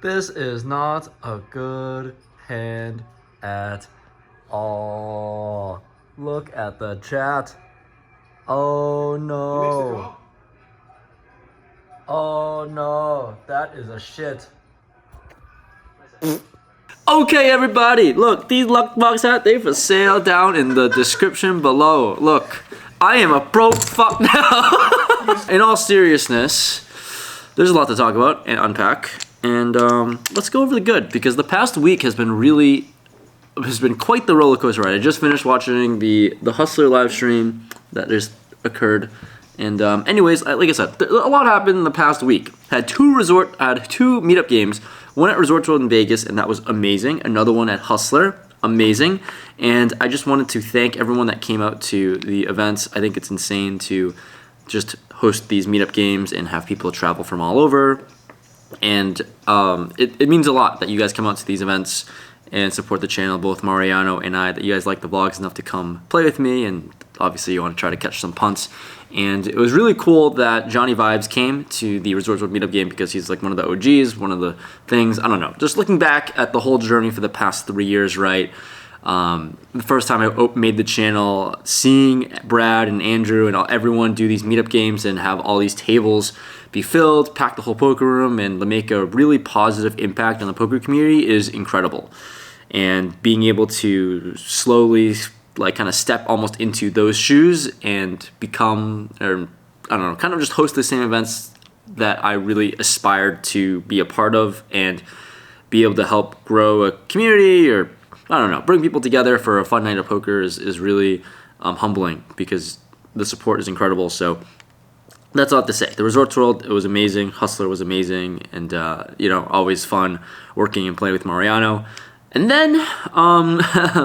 This is not a good hand at all. Look at the chat. Oh no. Oh no. That is a shit. Okay, everybody, look, these luck box hat, they for sale down in the description below. Look, I am a broke fuck now. In all seriousness, there's a lot to talk about and unpack. And let's go over the good, because the past week has been quite the roller coaster ride. I just finished watching the Hustler live stream that just occurred. And anyways, like I said, a lot happened in the past week. Had two meetup games. One at Resort World in Vegas, and that was amazing. Another one at Hustler, amazing. And I just wanted to thank everyone that came out to the events. I think it's insane to just host these meetup games and have people travel from all over. And it means a lot that you guys come out to these events and support the channel, both Mariano and I, that you guys like the vlogs enough to come play with me, and obviously you want to try to catch some punts. And it was really cool that Johnny Vibes came to the Resort World meetup game, because he's like one of the OGs, one of the things, I don't know, just looking back at the whole journey for the past 3 years, right? The first time I made the channel, seeing Brad and Andrew and everyone do these meetup games and have all these tables be filled, pack the whole poker room, and make a really positive impact on the poker community is incredible. And being able to slowly kind of step almost into those shoes and become, or I don't know, kind of just host the same events that I really aspired to be a part of, and be able to help grow a community, or I don't know, bring people together for a fun night of poker is really humbling, because the support is incredible. So that's a lot to say. The Resort World, it was amazing. Hustler was amazing, and always fun working and playing with Mariano. And then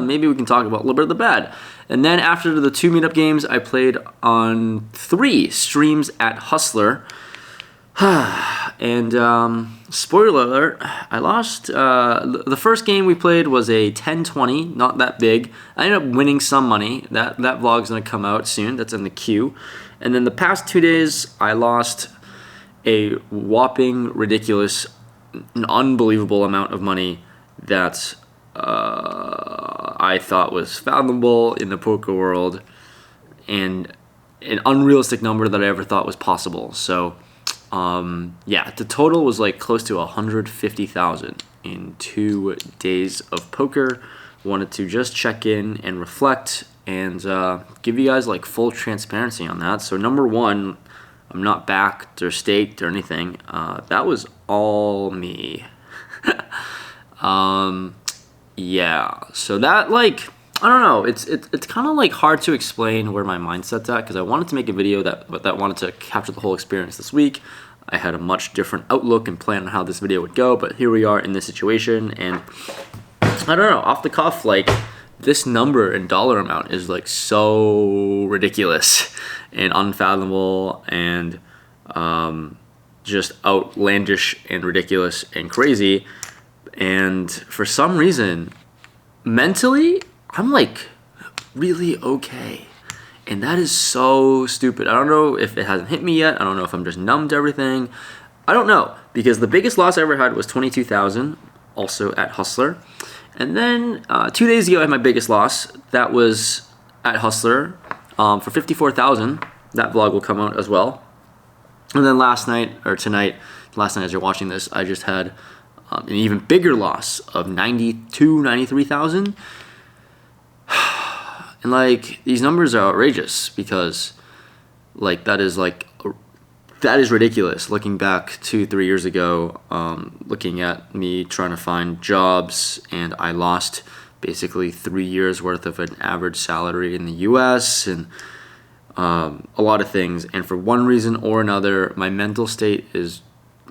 maybe we can talk about a little bit of the bad. And then after the 2 meetup games, I played on 3 streams at Hustler. And spoiler alert, I lost. The first game we played was a 10-20, not that big. I ended up winning some money. That vlog's gonna come out soon. That's in the queue. And then the past 2 days, I lost a whopping, ridiculous, an unbelievable amount of money that I thought was fathomable in the poker world, and an unrealistic number that I ever thought was possible. So yeah, the total was like close to 150,000 in 2 days of poker. Wanted to just check in and reflect and give you guys like full transparency on that. So number one, I'm not backed or staked or anything. That was all me. Yeah, so that, I don't know, it's kind of hard to explain where my mindset's at, because I wanted to make a video that wanted to capture the whole experience this week. I had a much different outlook and plan on how this video would go, but here we are in this situation, and I don't know, off the cuff, this number and dollar amount is so ridiculous and unfathomable and just outlandish and ridiculous and crazy. And for some reason, mentally, I'm really okay. And that is so stupid. I don't know if it hasn't hit me yet. I don't know if I'm just numb to everything. I don't know, because the biggest loss I ever had was 22,000, also at Hustler. And then 2 days ago, I had my biggest loss. That was at Hustler for 54,000. That vlog will come out as well. And then last night as you're watching this, I just had an even bigger loss of 93,000. And these numbers are outrageous, because that is ridiculous. Looking back 2-3 years ago, looking at me trying to find jobs, and I lost basically 3 years worth of an average salary in the US, and a lot of things. And for one reason or another, my mental state is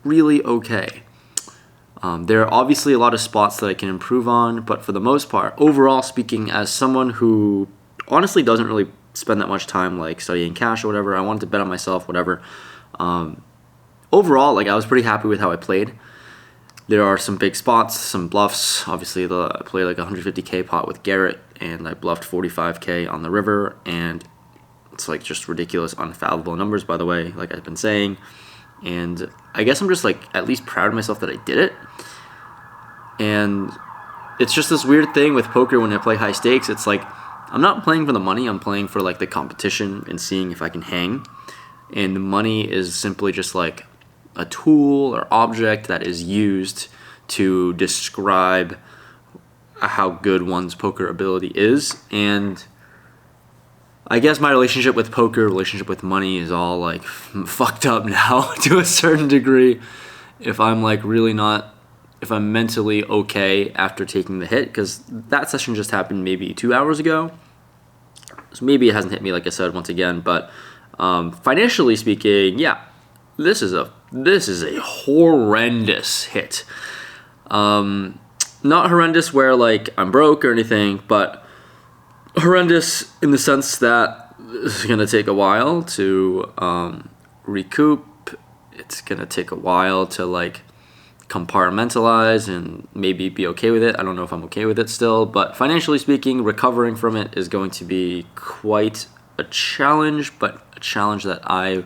really okay. There are obviously a lot of spots that I can improve on, but for the most part, overall speaking, as someone who honestly doesn't really spend that much time studying cash or whatever, I wanted to bet on myself, whatever. Overall, I was pretty happy with how I played. There are some big spots, some bluffs. Obviously, I played a 150K pot with Garrett, and I bluffed 45K on the river, and it's just ridiculous, unfathomable numbers, by the way, like I've been saying. And I guess I'm just at least proud of myself that I did it. And it's just this weird thing with poker when I play high stakes. It's like I'm not playing for the money. I'm playing for like the competition and seeing if I can hang. And the money is simply just like a tool or object that is used to describe how good one's poker ability is. And I guess my relationship with poker, relationship with money is all like fucked up now to a certain degree. If I'm like really not, if I'm mentally okay after taking the hit, because that session just happened maybe 2 hours ago. So maybe it hasn't hit me, like I said, once again, but financially speaking, yeah, this is a horrendous hit. Not horrendous where like I'm broke or anything, but horrendous in the sense that it's gonna take a while to recoup. It's gonna take a while to like compartmentalize and maybe be okay with it. I don't know if I'm okay with it still, but financially speaking, recovering from it is going to be quite a challenge, but a challenge that I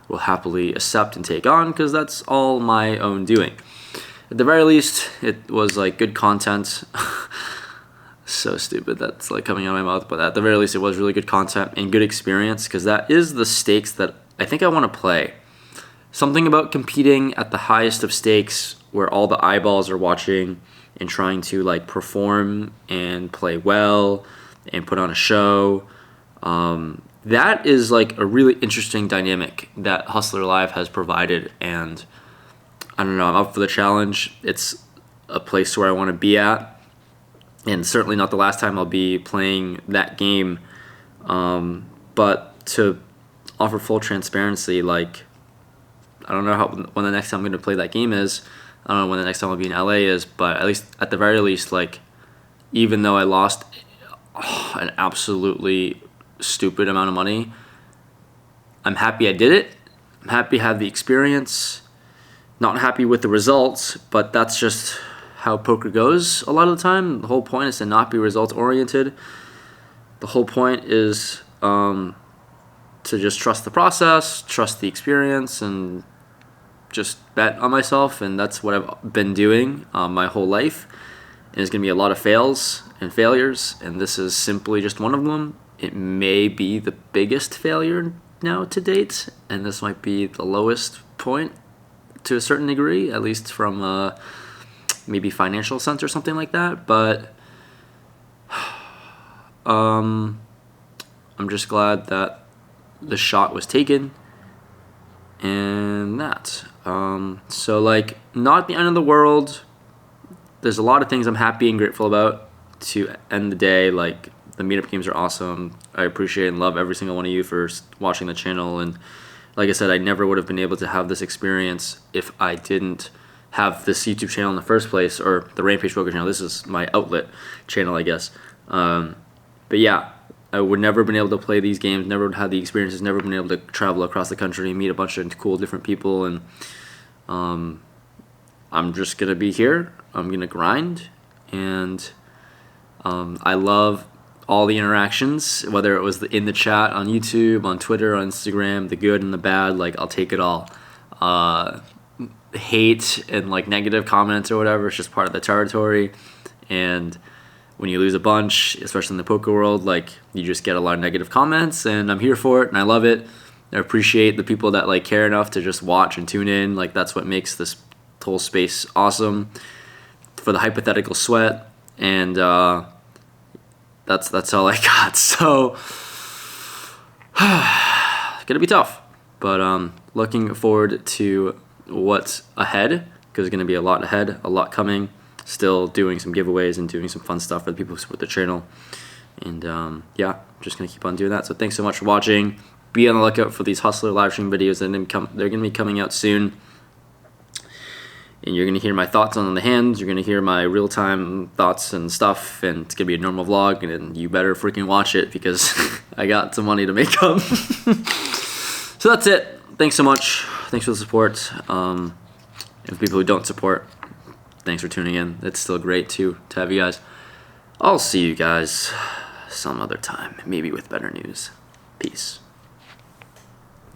will happily accept and take on because that's all my own doing. At the very least, it was like good content. So stupid that's like coming out of my mouth, but at the very least it was really good content and good experience, because that is the stakes that I think I want to play. Something about competing at the highest of stakes where all the eyeballs are watching and trying to like perform and play well and put on a show. That is like a really interesting dynamic that Hustler Live has provided, and I don't know, I'm up for the challenge. It's a place where I want to be at. And certainly not the last time I'll be playing that game. But to offer full transparency, like, I don't know when the next time I'm going to play that game is. I don't know when the next time I'll be in LA is. But at the very least, like, even though I lost an absolutely stupid amount of money, I'm happy I did it. I'm happy I had the experience. Not happy with the results, but that's just how poker goes a lot of the time. The whole point is to not be results oriented. The whole point is to just trust the process, trust the experience, and just bet on myself. And that's what I've been doing my whole life. And there's going to be a lot of fails and failures, and this is simply just one of them. It may be the biggest failure now to date, and this might be the lowest point to a certain degree, at least from maybe financial sense or something like that. But I'm just glad that the shot was taken and that. So like, not the end of the world. There's a lot of things I'm happy and grateful about to end the day. Like, the meetup games are awesome. I appreciate and love every single one of you for watching the channel. And like I said, I never would have been able to have this experience if I didn't have this YouTube channel in the first place, or the RampagePoker channel. This is my outlet channel, I guess. But yeah, I would never have been able to play these games, never had the experiences, never been able to travel across the country and meet a bunch of cool different people. And I'm just going to be here. I'm going to grind. And I love all the interactions, whether it was in the chat, on YouTube, on Twitter, on Instagram, the good and the bad. Like, I'll take it all. Hate and like negative comments or whatever, it's just part of the territory. And when you lose a bunch, especially in the poker world, like, you just get a lot of negative comments, and I'm here for it and I love it. I appreciate the people that like care enough to just watch and tune in. Like, that's what makes this whole space awesome. For the hypothetical sweat, and that's all I got. So gonna be tough, but looking forward to what's ahead, because there's going to be a lot ahead, a lot coming. Still doing some giveaways and doing some fun stuff for the people who support the channel. And yeah, just going to keep on doing that. So thanks so much for watching. Be on the lookout for these Hustler live stream videos. They're going to be coming out soon. And you're going to hear my thoughts on the hands. You're going to hear my real-time thoughts and stuff. And it's going to be a normal vlog. And you better freaking watch it, because I got some money to make up. So that's it. Thanks so much. Thanks for the support. And for people who don't support, thanks for tuning in. It's still great to have you guys. I'll see you guys some other time, maybe with better news. Peace.